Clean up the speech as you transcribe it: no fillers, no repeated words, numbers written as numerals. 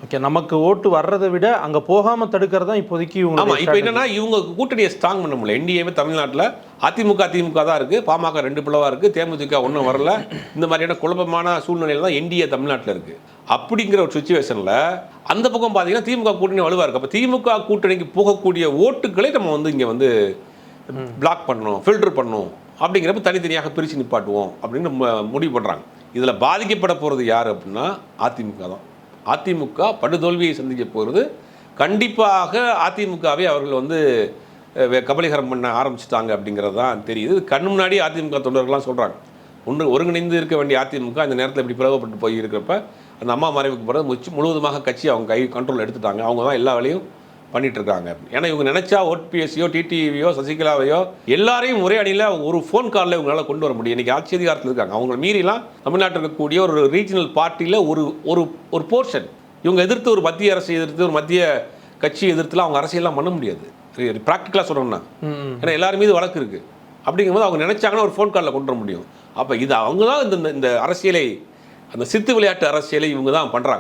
Okay, நமக்கு ஓட்டு வர்றதை விட அங்கே போகாமல் தடுக்கிறது தான் இப்போதைக்கு இவங்க. ஆமாம், இப்போ என்னன்னா இவங்க கூட்டணியை ஸ்ட்ராங் பண்ண முடியல. என்டிஏவே தமிழ்நாட்டில் அதிமுக தான் இருக்குது, பாமக 2 பிளவாக இருக்குது, தேமுதிக ஒன்றும் வரல. இந்த மாதிரியான குழப்பமான சூழ்நிலையில் தான் என்டிஏ தமிழ்நாட்டில் இருக்குது. அப்படிங்கிற ஒரு சுச்சுவேஷனில் அந்த பக்கம் பார்த்தீங்கன்னா திமுக கூட்டணி வலுவாக இருக்குது. அப்போ திமுக கூட்டணிக்கு போகக்கூடிய ஓட்டுகளை நம்ம வந்து இங்கே வந்து பிளாக் பண்ணணும், ஃபில்டர் பண்ணணும். அப்படிங்கிறப்ப தனித்தனியாக பிரித்து நிப்பாட்டுவோம் அப்படின்னு முடிவு பண்ணுறாங்க. இதில் பாதிக்கப்பட போகிறது யார் அப்படின்னா அதிமுக தான். அதிமுக படுதோல்வியை சந்திக்க போகிறது. கண்டிப்பாக அதிமுகவை அவர்கள் வந்து கபலீகரம் பண்ண ஆரம்பிச்சிட்டாங்க அப்படிங்கிறது தான் தெரியுது. கண் முன்னாடி அதிமுக தொண்டர்கள்லாம் சொல்கிறாங்க, ஒருங்கிணைந்து இருக்க வேண்டிய அதிமுக இந்த நேரத்தில் இப்படி பிளவுபட்டு போய் இருக்கிறப்ப அந்த அம்மா மறைவுக்கு பிறகு முழுவதுமாக கட்சி அவங்க கை கண்ட்ரோல் எடுத்துட்டாங்க. அவங்க தான் எல்லா வேலையும் பண்ணிட்டு இருக்காங்க. ஏன்னா இவங்க நினைச்சா ஓபிஎஸ்சியோ டிடிவியோ சசிகலாவையோ எல்லாரையும் ஒரே அணியில் ஒரு ஃபோன் காலில் இவங்களால கொண்டு வர முடியும். இன்றைக்கி ஆட்சி அதிகாரத்தில் இருக்காங்க. அவங்களை மீறிலாம் தமிழ்நாட்டில் இருக்கக்கூடிய ஒரு ரீஜனல் பார்ட்டியில் ஒரு ஒரு ஒரு போர்ஷன் இவங்க எதிர்த்து, ஒரு மத்திய அரசை எதிர்த்து, ஒரு மத்திய கட்சி எதிர்த்துலாம் அவங்க அரசியல்லாம் பண்ண முடியாது. ப்ராக்டிக்கலாக சொல்லணும்னா, ஏன்னா எல்லாரும் மீது வழக்கு இருக்குது. அப்படிங்கும்போது அவங்க நினைச்சாங்கன்னா ஒரு ஃபோன் காலில் கொண்டு வர முடியும். அப்போ இது அவங்க தான் இந்த அரசியலை, அந்த சித்து விளையாட்டு அரசியலை இவங்க தான் பண்ணுறாங்க.